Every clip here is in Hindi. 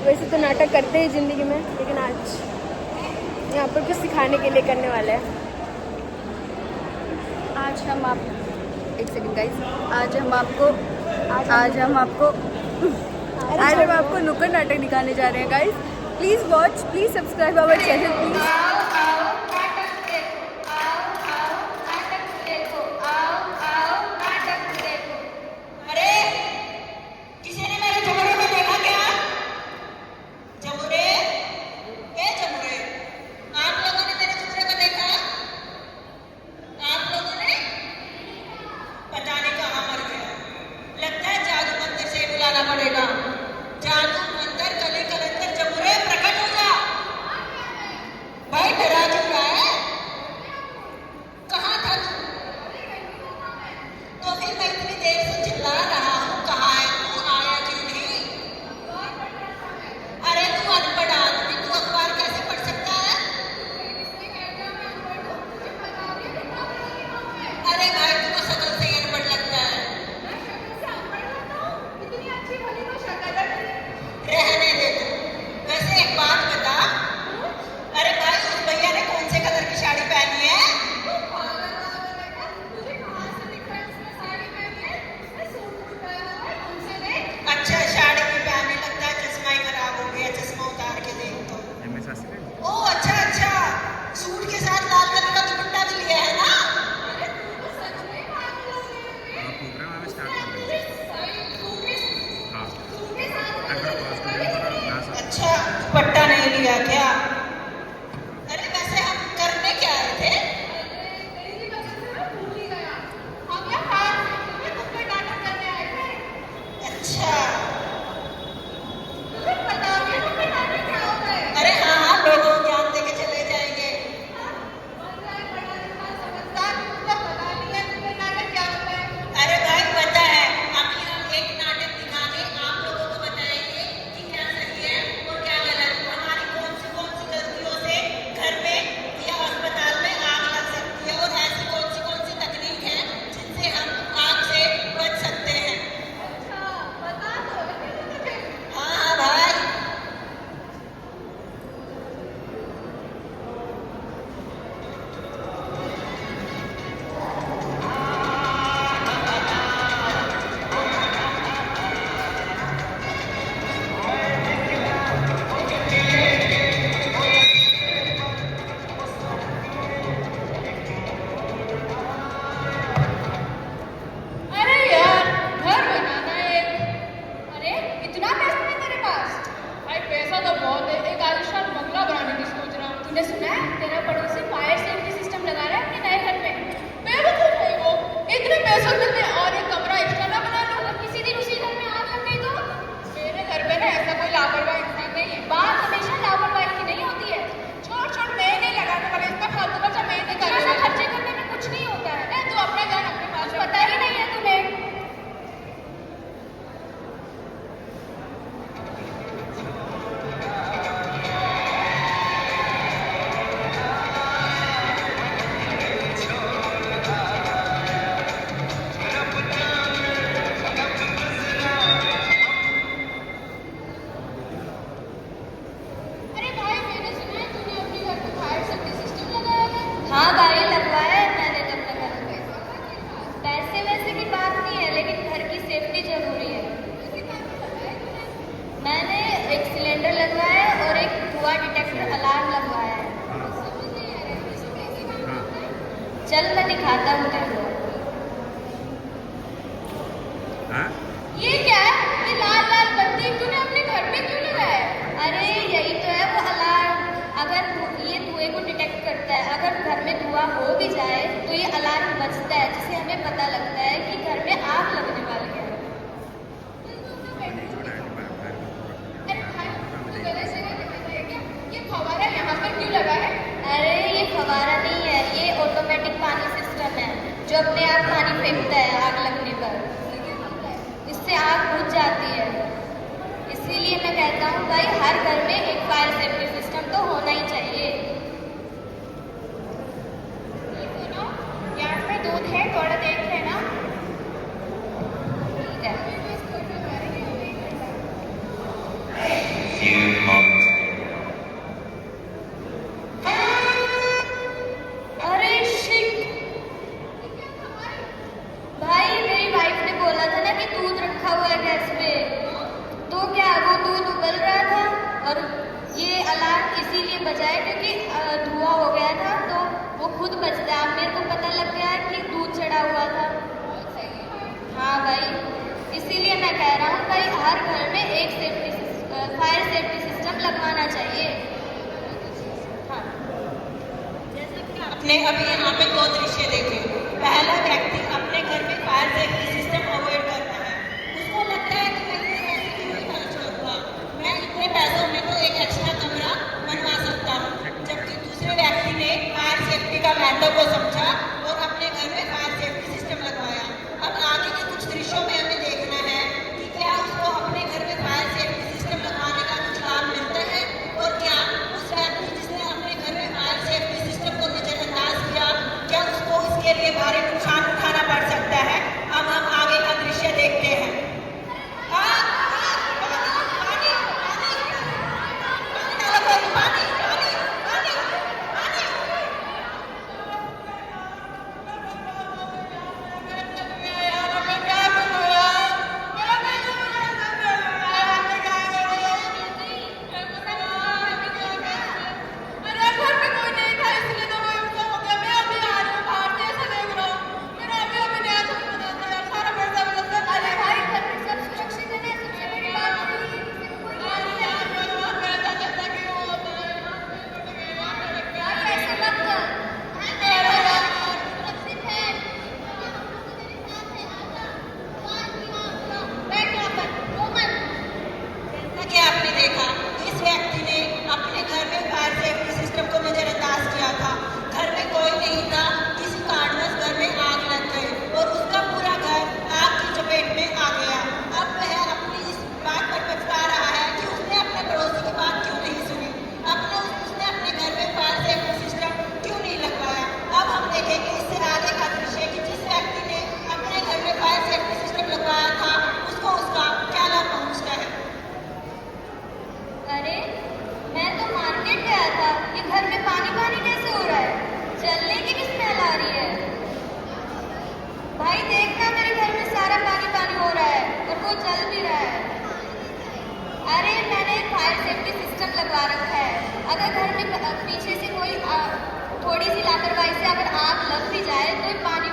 वैसे तो नाटक करते ही ज़िंदगी में, लेकिन आज यहाँ पर कुछ सिखाने के लिए करने वाले हैं। आज हम आपको नुक्कड़ नाटक दिखाने जा रहे हैं guys. Please watch, please subscribe our channel please. Dupatta नहीं लिया क्या? अरे वैसे हम करने क्या आए थे? अच्छा, अरे हाँ हाँ, लोगों को ज्ञान देके चले जाएंगे। अरे भाई पता है, अभी हम एक नाटक दिखाने आप लोगों को बताएंगे कि क्या सही है और क्या गलत। हमारी कौन सी गलतियों से घर में या अस्पताल में आग लग सकती है और ऐसी कौन सी तकनीक है जिनसे हम आग से बच सकते हैं। हाँ हाँ भाई, अरे यार, घर बनाना है एक। अरे इतना पैसा है तेरे पास? भाई पैसा तो बहुत है, एक आलिशान बंगला बनाने की सोच रहा हूँ। तूने सुना है तेरा पड़ोसी फायर सेफ्टी सिस्टम लगा रहा है अपने नए घर में? बेवकूफ है वो, इतने पैसों में और एक कमरा एक्स्ट्रा ना बना लो। अगर किसी दिन उसी घर में आग लग गई तो? मेरे घर पे ना ऐसा कोई लापरवाह इंसान नहीं है। बात हमेशा लापरवाही की नहीं होती है। छोड़ मैं नहीं लगाने वाला, इसका फालतू खर्चा मैं नहीं करने वाला। खर्चे करने में कुछ नहीं होता है। तू अपना ध्यान अपने पास, पता ही नहीं है तुम्हें। अरे भाई, मैंने सुना है तूने अपने घर पे फायर सेफ्टी सिस्टम लगाया है। हाँ भाई, लगवाया है मैंने अपने घर पे। पैसे वैसे की बात नहीं है, लेकिन घर की सेफ्टी जरूरी है। मैंने एक सिलेंडर लगवाया है और एक धुआं डिटेक्टर अलार्म लगवाया है। चल मैं दिखाता हूँ तेरे को। ये क्या है? ये लाल लाल बत्ती तूने अपने घर पे क्यों लगाया है? अरे यही तो है वो अलार्म। अगर ये धुएं को डिटेक्ट करता है, अगर घर में धुआं हो भी जाए तो ये अलार्म बजता है, जिससे हमें पता लगता है कि घर में आग लगने वाली है। अरे भाई, तू गलत जगह दिखाता है क्या? ये फव्वारा यहाँ पर क्यों लगा है? अरे ये फव्वारा नहीं है, ये ऑटोमेटिक पानी सिस्टम है जो अपने आप पानी फेंकता है आग लगने पर। इससे आग बुझ जाती है। इसीलिए मैं कहता हूँ भाई, हर घर में एक फायर सेफ्टी सिस्टम तो होना ही चाहिए। ये सुनो, यहाँ पे दूध है, थोड़ा देख लेना। ठीक है। few moments later. अरे शिट! भाई मेरी वाइफ ने बोला था ना कि दूध रखा हुआ है गैस पे, तो क्या वो दूध उबल रहा था और ये अलार्म इसीलिए बजा है क्योंकि धुआं हो गया था, तो वो खुद बजता है। अब मेरे को पता लग गया कि दूध चढ़ा हुआ था। हाँ भाई, इसीलिए मैं कह रहा हूँ भाई हर घर में एक फायर सेफ्टी सिस्टम लगवाना चाहिए। हाँ, आपने अभी यहाँ पे 2 दृश्य देखे। पहला व्यक्ति अपने घर में फायर सेफ्टी सिस्टम अवॉइड करता है। उसको लगता है कि मैं ऐसे क्यों नहीं करना चाहूँगा, मैं इतने पैसों में तो एक एक्स्ट्रा कमरा बनवा सकता हूँ। जबकि दूसरे व्यक्ति ने फायर सेफ्टी का महत्व को समझा और अपने घर में फायर सेफ्टी सिस्टम लगवाया। अब आगे के कुछ दृश्यों में हमें देखना है कि क्या उसको अपने घर में फायर सेफ्टी सिस्टम लगवाने का कुछ लाभ मिलता है और क्या उस व्यक्ति जिसने अपने घर में फायर सेफ्टी सिस्टम को नजरअंदाज किया, क्या उसको इसके लिए भारी नुकसान उठाना पड़ सकता है। अब हम आगे का दृश्य देखते हैं। आपने देखा, इस व्यक्ति ने अपने घर में फायर सेफ्टी सिस्टम को नजरअंदाज किया था। घर में कोई नहीं था, किसी कारणवश घर में आग लग गई और उसका पूरा घर आग की चपेट में आ गया। अब वह अपनी इस बात पर पछता रहा है कि उसने अपने पड़ोसी की बात क्यों नहीं सुनी, उसने अपने घर में फायर सेफ्टी सिस्टम क्यों नहीं लगवाया। अब हम देखेंगे इससे आगे का दृश्य कि जिस व्यक्ति ने अपने घर में फायर सेफ्टी सिस्टम लगवाया था उसको उसका क्या लाभ पहुँचता है। अरे मैं तो मार्केट गया था, ये घर में पानी पानी कैसे हो रहा है, जलने की भी स्मेल आ रही है। भाई देखना, मेरे घर में सारा पानी पानी हो रहा है और वो जल भी रहा है। अरे मैंने फायर सेफ्टी सिस्टम लगवा रखा है, अगर घर में पीछे से कोई थोड़ी सी लापरवाही से अगर आग लग भी जाए तो पानी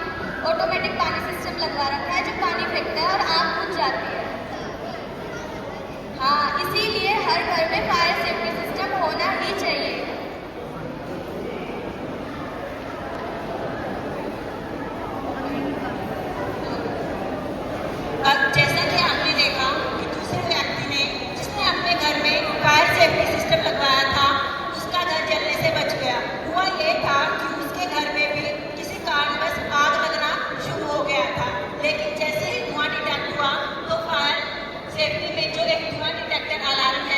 ऑटोमेटिक पानी सिस्टम लगवा रखा है जो पानी फेंकता है और आग बुझ जाती है। हाँ, इसीलिए हर घर में फायर सेफ्टी सिस्टम होना ही चाहिए। अब जैसा कि आपने देखा कि दूसरे व्यक्ति ने जिसने अपने घर में फायर सेफ्टी सिस्टम लगवाया था उसका घर जलने से बच गया। हुआ ये था कि उसके घर में भी किसी कारणवश आग लगना शुरू हो गया था, लेकिन जैसे ही धुआं डिटेक्ट हुआ तो फायर सेफ्टी में जो एक धुआं डिटेक्टर अलार्म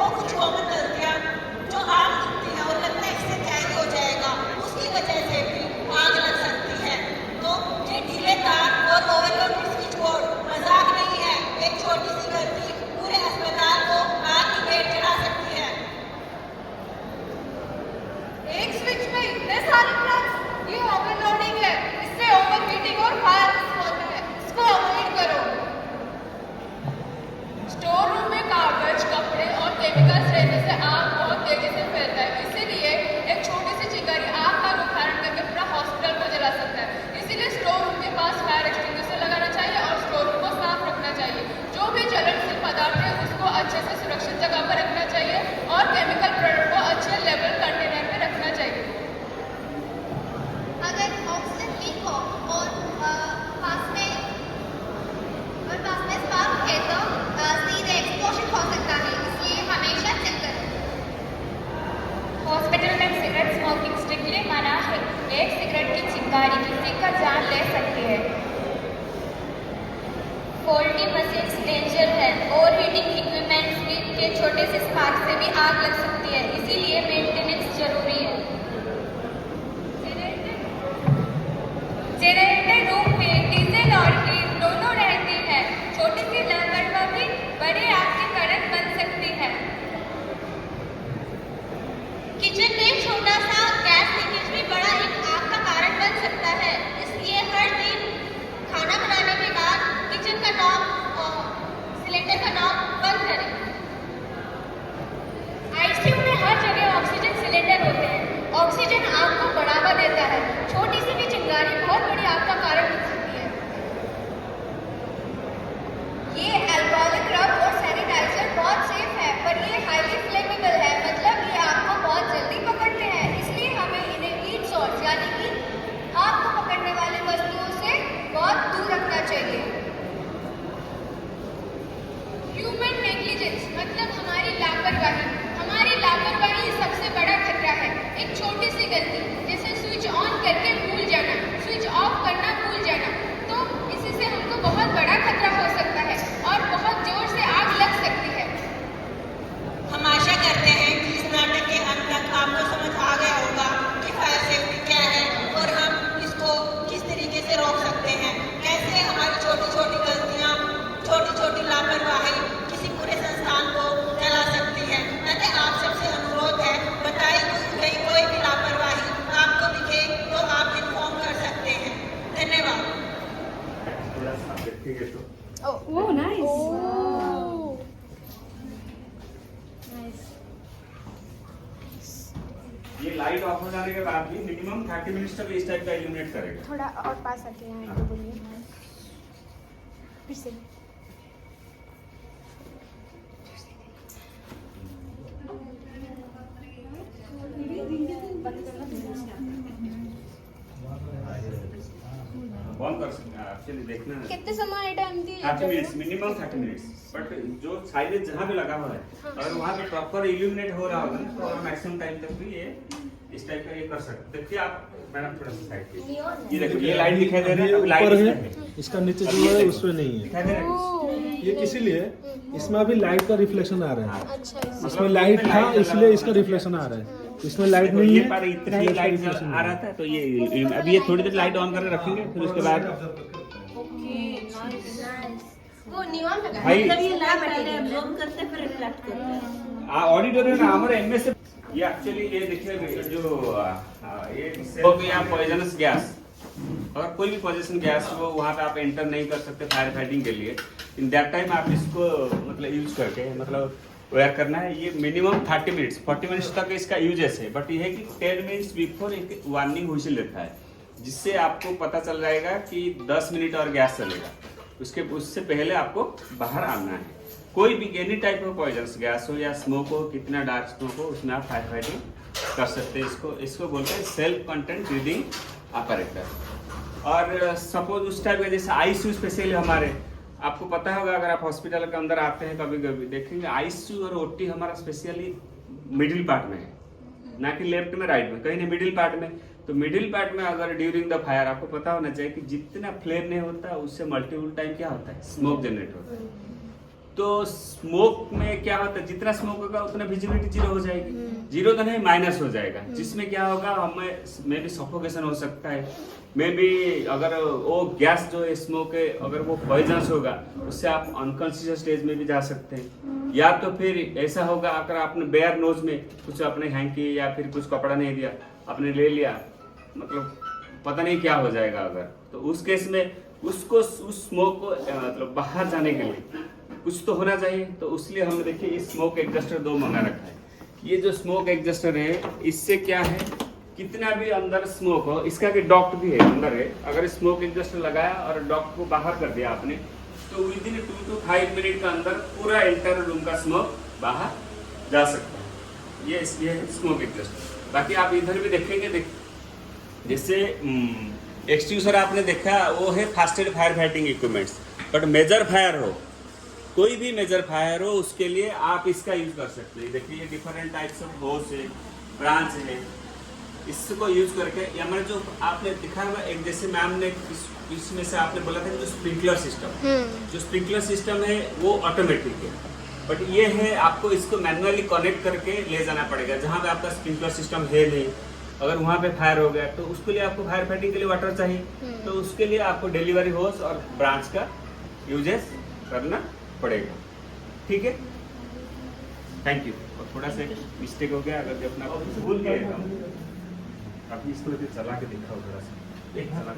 वो कुछ कॉमन गलतियाँ जो आम दिखती हैं और लगता है इससे क्या ही हो जाएगा, उसकी वजह से भी आग लग सकती है। तो ये ढीले तार और ओवरलोड स्विच बोर्ड मजाक नहीं है। एक छोटी सी गलती पूरे अस्पताल को आग की भेंट चढ़ा सकती है। एक स्विच में इतने सारे प्लग्स, ये ओवरलोडिंग है। इससे ओवरहीटिंग और फायर होता है, इसको अवॉइड करो। स्टोर रूम में कागज, कपड़े और केमिकल्स रहने से आग बहुत तेजी से फैलता है। इसीलिए एक छोटी सी चिंगारी आग का उपकरण करके पूरा हॉस्पिटल को जला सकता है। इसीलिए स्टोर रूम के पास फायर एक्सटिंग्विशर लगाना चाहिए और स्टोर रूम को साफ रखना चाहिए। जो भी ज्वलनशील पदार्थ है उसको अच्छे से सुरक्षित जगह पर रखना चाहिए और केमिकल प्रोडक्ट को अच्छे लेवल कंटेनर में रखना चाहिए। अगर ऑक्सीजन लीक हो और पास में स्पार्क है तो सीधे एक्सप्लोजन हो सकता है, इसलिए हमेशा चेक करें। हॉस्पिटल में सिगरेट स्मोकिंग स्ट्रिक्टली मना है। एक सिगरेट की चिंगारी किसी का जान ले सकती है। फॉल्टी मशीन्स डेंजर है। ओवरहीटिंग इक्विपमेंट्स के छोटे से स्पार्क से भी आग लग सकती है, इसीलिए मेंटेनेंस जरूरी है। जनरेटर रूम में डीजल और हीट दोनों रहते हैं। छोटी सी दुर्घटना भी बड़े आग के कारण बन सकती है। किचन में छोटा सा गैस लीकेज भी बड़ा एक आग का कारण बन सकता है, इसलिए हर दिन खाना बनाने के बाद किचन का नॉब सिलेंडर का नॉब बंद करें। आईसीयू में हर जगह ऑक्सीजन सिलेंडर होते हैं। ऑक्सीजन आग को बढ़ावा देता है। छोटी सी भी चिंगारी बहुत बड़ी आग का कारण बन सकती है। ये अल्कोहलिक रब और सैनिटाइजर बहुत सेफ है, पर ये हाईली फ्लेमेबल है, मतलब ये आग को बहुत जल्दी पकड़ते हैं। इसलिए हमें इन्हें हीट सोर्स यानी कि आग को पकड़ने वाली वस्तुओं से बहुत दूर रखना चाहिए। ह्यूमन नेग्लिजेंस मतलब हमारी लापरवाही। हमारी लापरवाही सबसे बड़ा खतरा है। एक छोटी सी गलती जैसे स्विच ऑन करके भूल जाना, स्विच ऑफ करना भूल जाना, तो इसी से हमको बहुत बड़ा खतरा हो सकता है और बहुत जोर से आग लग सकती है। हम आशा करते हैं कि इस नाटक के अंत तक आपको समझ आ गया होगा कि फायर सेफ्टी क्या है और हम इसको किस तरीके से रोक सकते हैं। कैसे हमारी छोटी छोटी गलतियाँ, छोटी छोटी लापरवाही किसी पूरे संस्थान को जला सकती है। अतः आप सबसे अनुरोध है, बताई गई कोई भी लापरवाही आपको दिखे तो आप इन्फॉर्म कर सकते हैं। धन्यवाद। Oh nice. ये लाइट ऑफ हो जाने के बाद भी मिनिमम 30 मिनट्स तक इस टाइप का इल्यूमिनेट करेगा। थोड़ा और पास आके यहाँ एक बोलिए फिर से। बंद कर सकते हैं एक्चुअली देखना है। कितने समय time the? 30 minutes minimum 30 minutes. But जो साइलेज जहाँ पे लगा हुआ है अगर वहाँ पे प्रॉपर इल्यूमिनेट हो रहा होगा तो और मैक्सिमम टाइम तक भी ये इस टाइप का ये कर सकते। देखिए आप मैडम थोड़ा सा साइड पे ये देखो ये लाइट दिखाई दे रहा है। अभी लाइट है, इसका नीचे जो है उसमें नहीं है। दिखाई दे रहा है। ये किसीलिए इसमें अभी लाइट का रिफ्लेक्शन आ रहा है। अच्छा इसमें लाइट था इसलिए इसका रिफ्लेक्शन आ रहा है, इसमें लाइट नहीं ये है। पर इतना ही लाइट आ रहा था तो ये अभी ये थोड़ी देर लाइट ऑन करके रखेंगे फिर उसके बाद वो नियॉन लगा भाई ये लाइट पहले अब्जॉर्ब करते फिर रिफ्लेक्ट करते हैं। ऑडिटोरियम में हमारे एमएस से ये एक्चुअली ये देखिए जो ये वो भी आप पॉइजनस गैस और कोई भी पॉइजनस गैस हो वहाँ पे आप एंटर नहीं कर सकते फायर फाइटिंग के लिए। इन दैट टाइम आप इसको मतलब यूज करके मतलब वेयर करना है। ये मिनिमम 30 मिनट्स 40 मिनट्स तक इसका यूजेस है। बट ये है कि 10 मिनट्स बिफोर एक वार्निंग व्हिसिल देता है जिससे आपको पता चल जाएगा कि 10 मिनट और गैस चलेगा। उससे पहले आपको बाहर आना है। कोई भी any type of poisonous gas हो या स्मोक हो, कितना डार्क स्मोक हो, उसमें आप फायर फाइटिंग कर सकते हैं। इसको बोलते हैं सेल्फ कंटेंट ब्रीदिंग अपरेटर। और सपोज उस टाइप का जैसे आईसीयू स्पेशली हमारे आपको पता होगा अगर आप हॉस्पिटल के अंदर आते हैं कभी कभी देखेंगे आईसीयू और ओटी हमारा स्पेशली मिडिल पार्ट में है, ना कि लेफ्ट में राइट में, कहीं नहीं मिडिल पार्ट में। तो मिडिल पार्ट में अगर ड्यूरिंग द फायर आपको पता होना चाहिए कि जितना फ्लेम नहीं होता उससे मल्टीपल टाइम क्या होता है स्मोक जनरेट होता है। तो स्मोक में क्या होता है, जितना स्मोक होगा उतना विजिबिलिटी जीरो हो जाएगी, जीरो तो नहीं माइनस हो जाएगा, जिसमें क्या होगा हमें में भी सफोकेशन हो सकता है, में भी अगर वो गैस जो है स्मोक है अगर वो पॉइजनस होगा उससे आप अनकॉन्शियस स्टेज में भी जा सकते हैं, या तो फिर ऐसा होगा अगर आपने बेयर नोज में कुछ अपने हैंकी या फिर कुछ कपड़ा नहीं दिया आपने ले लिया, मतलब पता नहीं क्या हो जाएगा अगर, तो उस केस में उसको उस स्मोक को मतलब बाहर जाने के लिए कुछ तो होना चाहिए, तो उसलिए हमने देखिए इस स्मोक एडजस्टर 2 मंगा रखा है। ये जो स्मोक एडजस्टर है इससे क्या है, कितना भी अंदर स्मोक हो, इसका कि डॉक्ट भी है अंदर है, अगर स्मोक एडजस्टर लगाया और डॉक्ट को बाहर कर दिया आपने तो विद इन 2 to 5 मिनट के अंदर पूरा एंटायर रूम का स्मोक बाहर जा सकता है। ये है स्मोक एडजस्टर। बाकी आप इधर भी देखेंगे जैसे एक्सट्यूसर आपने देखा वो है fastest fire fighting equipments, but major fire हो, कोई भी मेजर फायर हो उसके लिए आप इसका यूज कर सकते हैं। देखिए ये डिफरेंट टाइप्स ऑफ होस है, ब्रांच है, इसको यूज करके हमारे जो आपने दिखा हुआ एक जैसे मैम ने इसमें से आपने बोला था जो स्प्रिंकलर सिस्टम है वो ऑटोमेटिक है, बट ये है आपको इसको मैनुअली कनेक्ट करके ले जाना पड़ेगा जहाँ पे आपका स्प्रिंकलर सिस्टम है नहीं, अगर वहाँ पे फायर हो गया तो उसके लिए आपको फायर फाइटिंग के लिए वाटर चाहिए, तो उसके लिए आपको डिलीवरी होस और ब्रांच का यूजेस करना पड़ेगा। ठीक है, थैंक यू। और थोड़ा सा मिस्टेक हो गया, अगर अपना भूल गए अभी इसको लेकर चला के दिखाओ थोड़ा सा, एक चला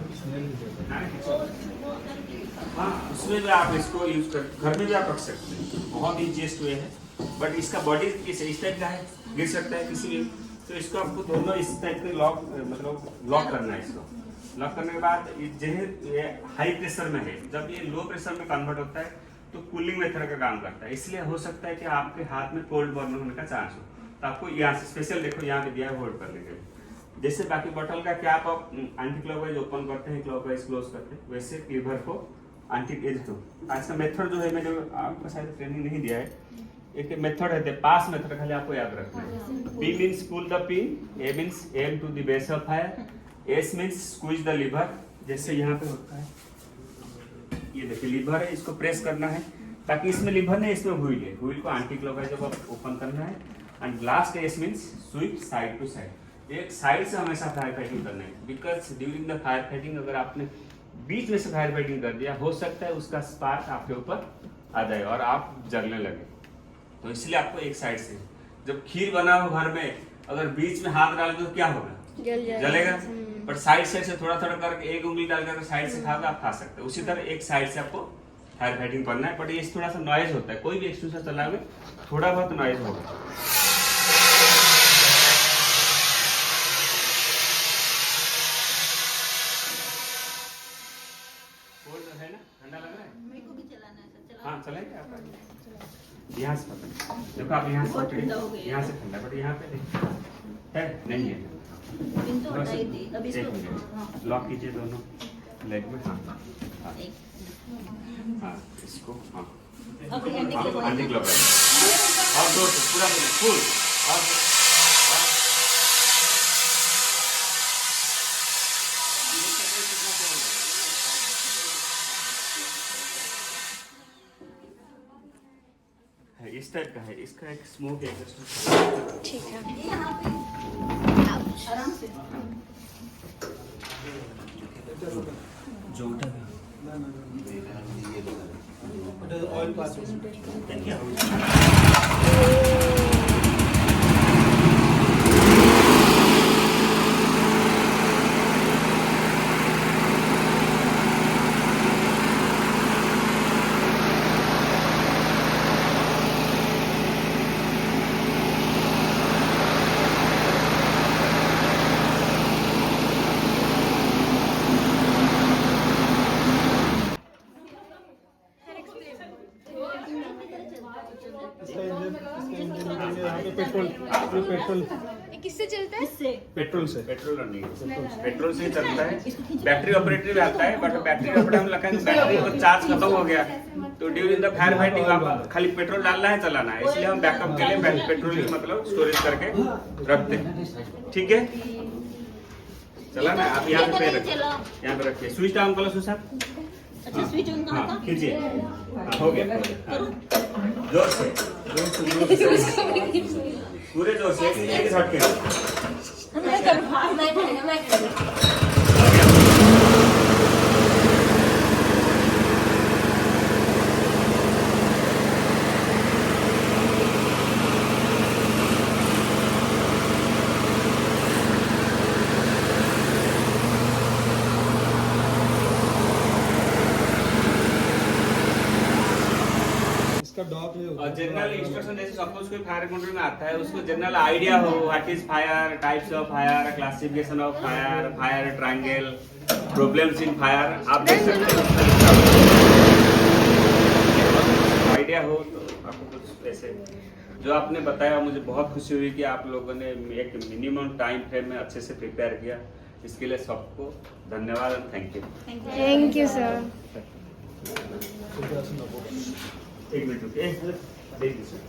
हाँ उसमें भी आप इसको यूज कर घर में भी आप रख सकते हैं, बहुत ईजीएस्ट वे है, बट इसका बॉडी इस टाइप का है, गिर सकता है किसी भी, तो इसको आपको दोनों इस टाइप के लॉक मतलब लॉक करना है। इसको लॉक करने के बाद ये हाई प्रेशर में है, जब ये लो प्रेशर में कन्वर्ट होता है तो कूलिंग मेथड का काम करता है, इसलिए हो सकता है कि आपके हाथ में कोल्ड बर्न होने का चांस हो, तो आपको यहाँ से स्पेशल देखो यहाँ पे दिया है होल्ड करने के लिए, जैसे बाकी बॉटल का कैप आप एंटी क्लॉकवाइज ओपन करते हैं, क्लॉकवाइज क्लोज करते हैं, वैसे लीवर को आज का मेथड जो है मैंने आपको शायद ट्रेनिंग नहीं दिया है, एक मेथड है पास मेथड, खाली आपको याद रखना है। P means pull the pin, A means aim to the base of fire, S means squeeze the lever, जैसे यहाँ पे होता है, ये देखिए लीवर है, इसको प्रेस करना है ताकि इसमें लीवर नहीं इसमें व्हील है, व्हील को एंटी क्लॉकवाइज जब ओपन करना है, and last S means sweep side to side, एक साइड से हमेशा फायर फाइटिंग करना है, because during the fire fighting अगर आपने बीच में से फायर फाइटिंग कर दिया हो सकता है उसका स्पार्क आपके ऊपर आ जाए और आप जलने लगे, तो इसलिए आपको एक साइड से, जब खीर बना हो घर में अगर बीच में हाथ डाल दो तो क्या होगा, जलेगा, बट साइड से थोड़ा थोड़ा करके एक उंगली डालकर साइड से खाओगे आप खा सकते हो, उसी तरह एक साइड से आपको फायर फाइटिंग करना है, बट ये थोड़ा सा नॉइज होता है, कोई भी एक्सट्रूसर चलाओगे थोड़ा बहुत नॉइज होगा। है ना, ठंडा लग रहा है, मेरे को भी चलाना है सर, हाँ चलाएंगे आप यहाँ से देखो, आप यहाँ से यहाँ से ठंडा, बट यहाँ पे है नहीं है, पिन तो हटाई थी, अब इसको लॉक कीजिए दोनों लेग में, हाँ हाँ इसको हाँ अब एंटी क्लॉकवाइज और दो पूरा फुल और इस टाइप का है, इसका एक स्मोक एडजस्टर, ठीक है, आराम से जो उठा ऑयल पास पेट्रोल ये किससे चलता है? पेट्रोल से पेट्रोल से ही चलता है, बैटरी ऑपरेटेड भी आता है, बट बैटरी ऑपरेटर हम लगाएंगे बैटरी को चार्ज खत्म हो गया तो ड्यूरिंग द फायर फाइटिंग आप खाली पेट्रोल डालना है चलाना है, इसलिए हम बैकअप के लिए पेट्रोल की मतलब स्टोरेज करके रखते हैं। ठीक है, चलाना है आप यहाँ पे रखिए, यहाँ पे रखिए, स्विच डाउन करो सुशांत, अच्छा स्विच ऑन कहाँ हाँ था? खींचिए, हाँ, हो गया हाँ। जोर से पूरे जोर से एक झटके से। मैं करूँगा। इसका डॉक ये होता और है। जनरल इंस्ट्रक्शन जैसे सपोज कोई फायर कंट्रोल में आता है उसको जनरल आइडिया हो what is fire, types of fire, classification of fire, fire triangle, problems in fire, आप देख सकते हो। आइडिया हो तो आपको कुछ ऐसे जो आपने बताया मुझे बहुत खुशी हुई कि आप लोगों ने एक मिनिमम टाइम फ्रेम में अच्छे से प्रिपेयर किया। इसके लिए सबको धन्यवाद और thank you. Thank you sir. एक मिनट रुकिए, देख लीजिए।